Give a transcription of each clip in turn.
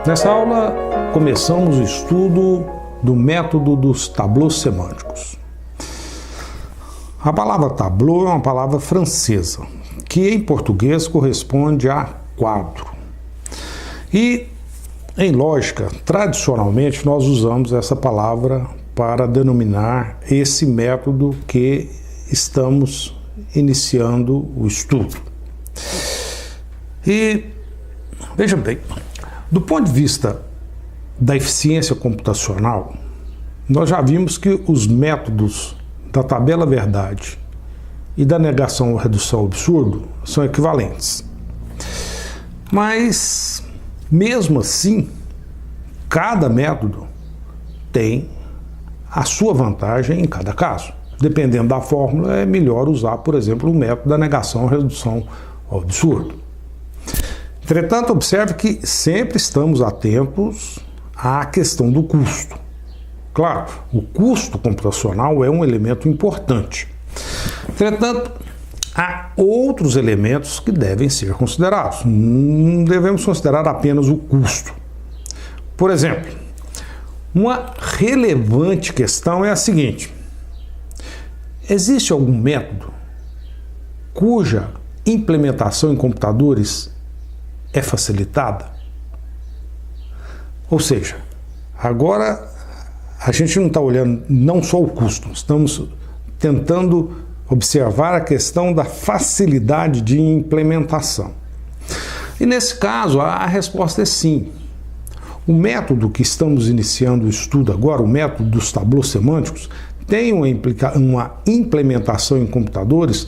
Nessa aula, começamos o estudo do método dos tableaus semânticos. A palavra tableau é uma palavra francesa, que em português corresponde a quadro. E, em lógica, tradicionalmente nós usamos essa palavra para denominar esse método que estamos iniciando o estudo. E, veja bem, do ponto de vista da eficiência computacional, nós já vimos que os métodos da tabela verdade e da negação ou redução ao absurdo são equivalentes. Mas, mesmo assim, cada método tem a sua vantagem em cada caso. Dependendo da fórmula, é melhor usar, por exemplo, o método da negação ou redução ao absurdo. Entretanto, observe que sempre estamos atentos à questão do custo. Claro, o custo computacional é um elemento importante. Entretanto, há outros elementos que devem ser considerados. Não devemos considerar apenas o custo. Por exemplo, uma relevante questão é a seguinte: existe algum método cuja implementação em computadores é facilitada? Ou seja, agora a gente não está olhando não só o custo, estamos tentando observar a questão da facilidade de implementação. E nesse caso, a resposta é sim. O método que estamos iniciando o estudo agora, o método dos tableaus semânticos, tem uma implementação em computadores,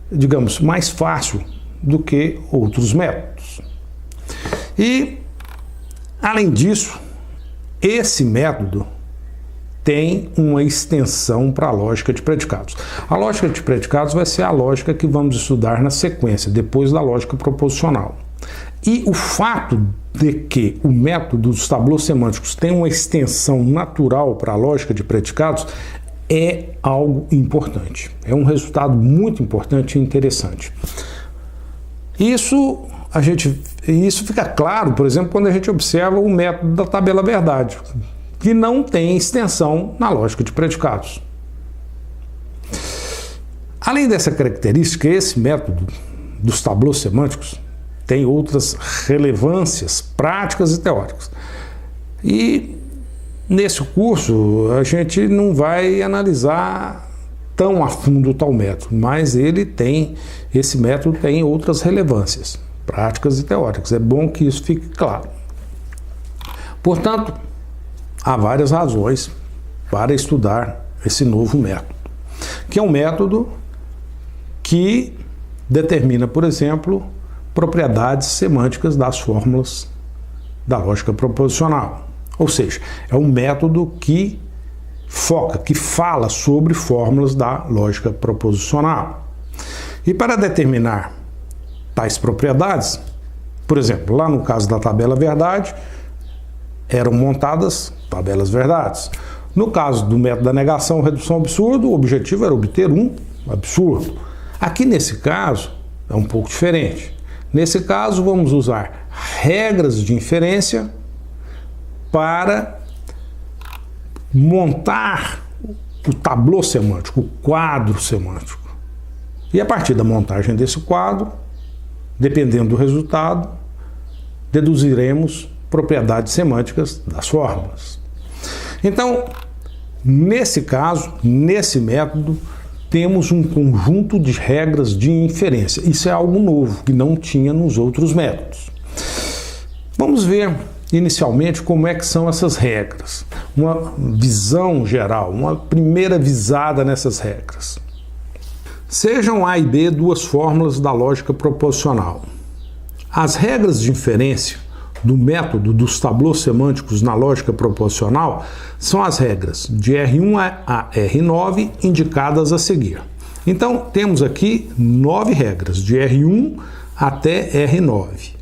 digamos, mais fácil do que outros métodos. E, além disso, esse método tem uma extensão para a lógica de predicados. A lógica de predicados vai ser a lógica que vamos estudar na sequência, depois da lógica proposicional. E o fato de que o método dos tableaus semânticos tem uma extensão natural para a lógica de predicados é algo importante. É um resultado muito importante e interessante. Isso fica claro, por exemplo, quando a gente observa o método da tabela verdade, que não tem extensão na lógica de predicados. Além dessa característica, esse método dos tableaus semânticos tem outras relevâncias práticas e teóricas. E nesse curso a gente não vai analisar tão a fundo tal método, mas esse método tem outras relevâncias práticas e teóricas. É bom que isso fique claro. Portanto, há várias razões para estudar esse novo método, que é um método que determina, por exemplo, propriedades semânticas das fórmulas da lógica proposicional. Ou seja, é um método que fala sobre fórmulas da lógica proposicional. E para determinar tais propriedades, por exemplo, lá no caso da tabela verdade, eram montadas tabelas verdades. No caso do método da negação, redução ao absurdo, o objetivo era obter um absurdo. Aqui nesse caso é um pouco diferente. Nesse caso vamos usar regras de inferência para montar o tableau semântico, o quadro semântico. E a partir da montagem desse quadro, dependendo do resultado, deduziremos propriedades semânticas das fórmulas. Então, nesse caso, nesse método, temos um conjunto de regras de inferência. Isso é algo novo, que não tinha nos outros métodos. Vamos ver, inicialmente, como é que são essas regras. Uma visão geral, uma primeira visada nessas regras. Sejam A e B duas fórmulas da lógica proposicional. As regras de inferência do método dos tableaus semânticos na lógica proposicional são as regras de R1 a R9 indicadas a seguir. Então, temos aqui 9 regras, de R1 até R9.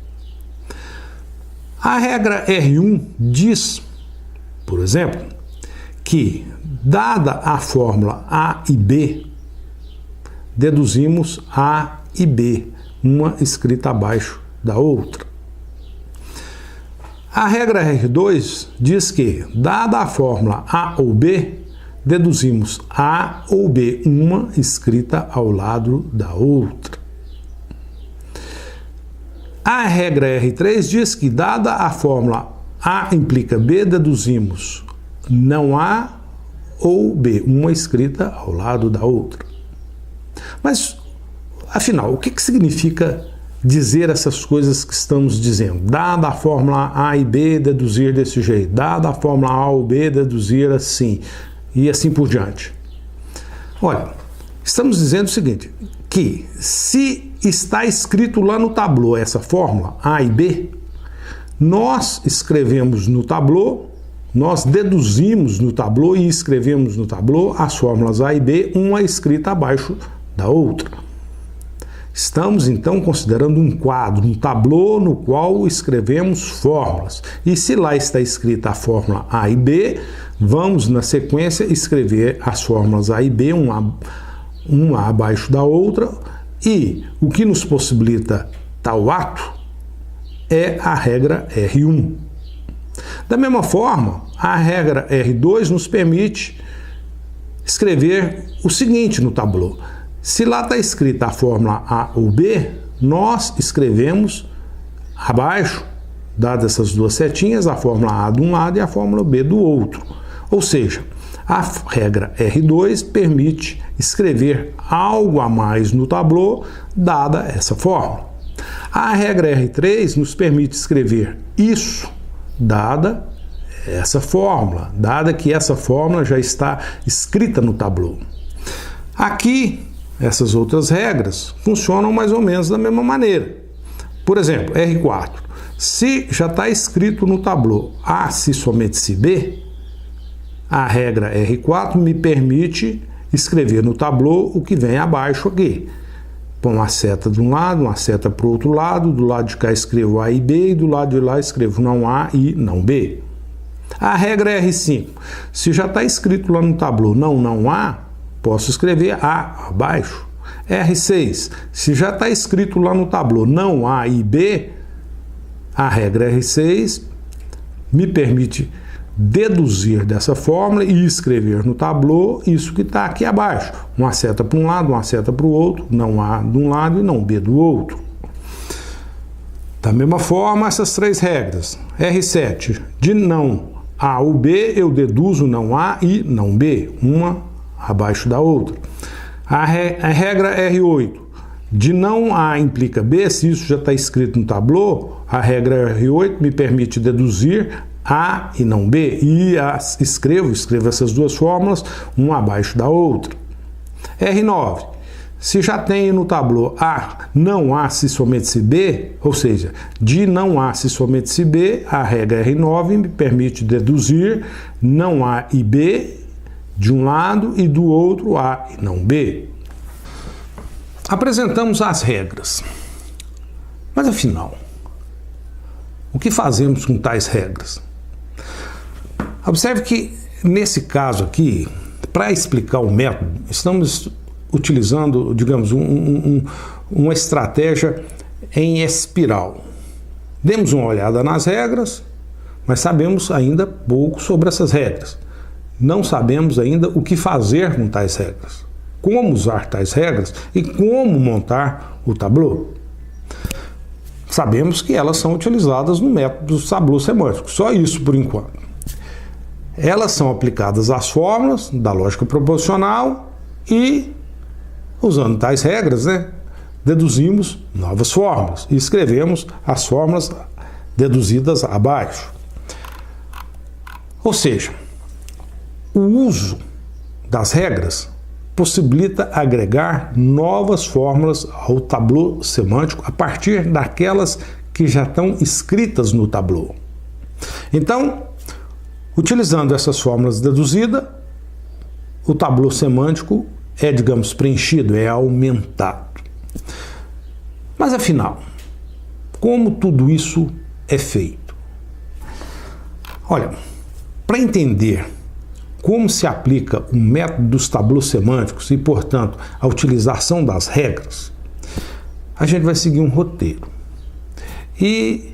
A regra R1 diz, por exemplo, que, dada a fórmula A e B, deduzimos A e B, uma escrita abaixo da outra. A regra R2 diz que, dada a fórmula A ou B, deduzimos A ou B, uma escrita ao lado da outra. A regra R3 diz que, dada a fórmula A implica B, deduzimos não A ou B, uma escrita ao lado da outra. Mas, afinal, o que significa dizer essas coisas que estamos dizendo? Dada a fórmula A e B, deduzir desse jeito. Dada a fórmula A ou B, deduzir assim. E assim por diante. Olha, estamos dizendo o seguinte, que se está escrito lá no tablô essa fórmula A e B, nós escrevemos no tablô, nós deduzimos no tablô e escrevemos no tablô as fórmulas A e B, uma escrita abaixo da outra. Estamos, então, considerando um quadro, um tablô no qual escrevemos fórmulas. E se lá está escrita a fórmula A e B, vamos, na sequência, escrever as fórmulas A e B, uma abaixo da outra, e o que nos possibilita tal ato é a regra R1. Da mesma forma, a regra R2 nos permite escrever o seguinte no tablô. Se lá está escrita a fórmula A ou B, nós escrevemos abaixo, dadas essas duas setinhas, a fórmula A de um lado e a fórmula B do outro. Ou seja, a regra R2 permite escrever algo a mais no tablô, dada essa fórmula. A regra R3 nos permite escrever isso, dada essa fórmula, dada que essa fórmula já está escrita no tablô. Aqui, essas outras regras funcionam mais ou menos da mesma maneira. Por exemplo, R4. Se já está escrito no tablô A se somente se B, a regra R4 me permite escrever no tablô o que vem abaixo aqui. Põe uma seta de um lado, uma seta para o outro lado, do lado de cá escrevo A e B, e do lado de lá escrevo não A e não B. A regra R5. Se já está escrito lá no tablô não A, posso escrever A abaixo. R6. Se já está escrito lá no tablô não A e B, a regra R6 me permite deduzir dessa fórmula e escrever no tablô isso que está aqui abaixo. Uma seta para um lado, uma seta para o outro, não A de um lado e não B do outro. Da mesma forma, essas três regras. R7. De não A ou B, eu deduzo não A e não B, uma abaixo da outra. A regra R8, de não A implica B, se isso já está escrito no tablô, a regra R8 me permite deduzir A e não B, e escrevo essas duas fórmulas, uma abaixo da outra. R9, se já tem no tablô A, não A se somente se B, ou seja, de não A se somente se B, a regra R9 me permite deduzir não A e B, de um lado e do outro A e não B. Apresentamos as regras. Mas afinal, o que fazemos com tais regras? Observe que nesse caso aqui, para explicar o método, estamos utilizando, digamos, uma estratégia em espiral. Demos uma olhada nas regras, mas sabemos ainda pouco sobre essas regras. Não sabemos ainda o que fazer com tais regras, como usar tais regras e como montar o tablô. Sabemos que elas são utilizadas no método do tablô semântico, só isso por enquanto. Elas são aplicadas às fórmulas da lógica proposicional e, usando tais regras, deduzimos novas fórmulas e escrevemos as fórmulas deduzidas abaixo. Ou seja, o uso das regras possibilita agregar novas fórmulas ao tablô semântico a partir daquelas que já estão escritas no tablô. Então, utilizando essas fórmulas deduzidas, o tablô semântico é, digamos, preenchido, é aumentado. Mas afinal, como tudo isso é feito? Olha, para entender como se aplica o método dos tablôs semânticos e, portanto, a utilização das regras, a gente vai seguir um roteiro. E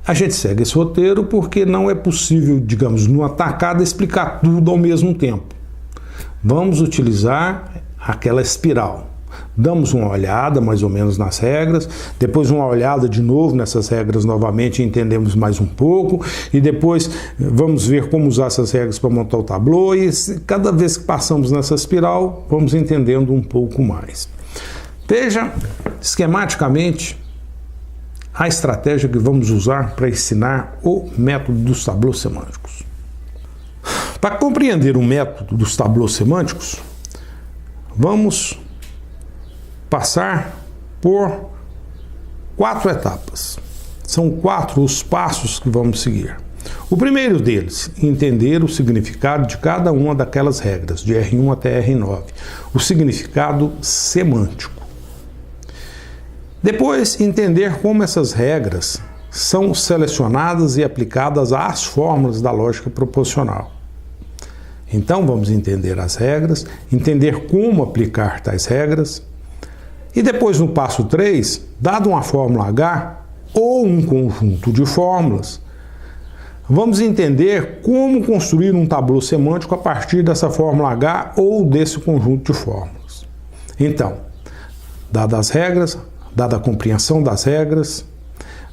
A gente segue esse roteiro porque não é possível, digamos, numa tacada explicar tudo ao mesmo tempo. Vamos utilizar aquela espiral. Damos uma olhada mais ou menos nas regras, depois uma olhada de novo nessas regras novamente, entendemos mais um pouco, e depois vamos ver como usar essas regras para montar o tablô, e cada vez que passamos nessa espiral, vamos entendendo um pouco mais. Veja, esquematicamente, a estratégia que vamos usar para ensinar o método dos tablôs semânticos. Para compreender o método dos tablôs semânticos, vamos passar por 4 etapas. São 4 os passos que vamos seguir. O primeiro deles, entender o significado de cada uma daquelas regras, de R1 até R9, o significado semântico. Depois, entender como essas regras são selecionadas e aplicadas às fórmulas da lógica proposicional. Então, vamos entender as regras, entender como aplicar tais regras, e depois, no passo 3, dado uma fórmula H ou um conjunto de fórmulas, vamos entender como construir um tablô semântico a partir dessa fórmula H ou desse conjunto de fórmulas. Então, dadas as regras, dada a compreensão das regras,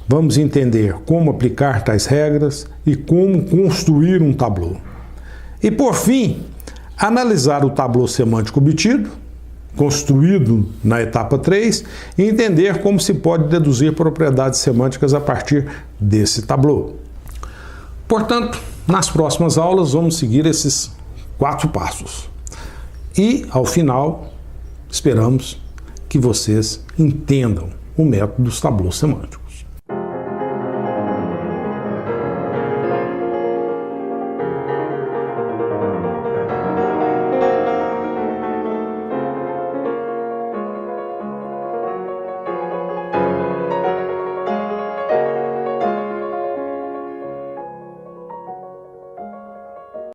vamos entender como aplicar tais regras e como construir um tablô. E, por fim, analisar o tablô semântico obtido, construído na etapa 3, e entender como se pode deduzir propriedades semânticas a partir desse tablô. Portanto, nas próximas aulas vamos seguir esses 4 passos. E, ao final, esperamos que vocês entendam o método dos tablôs semânticos.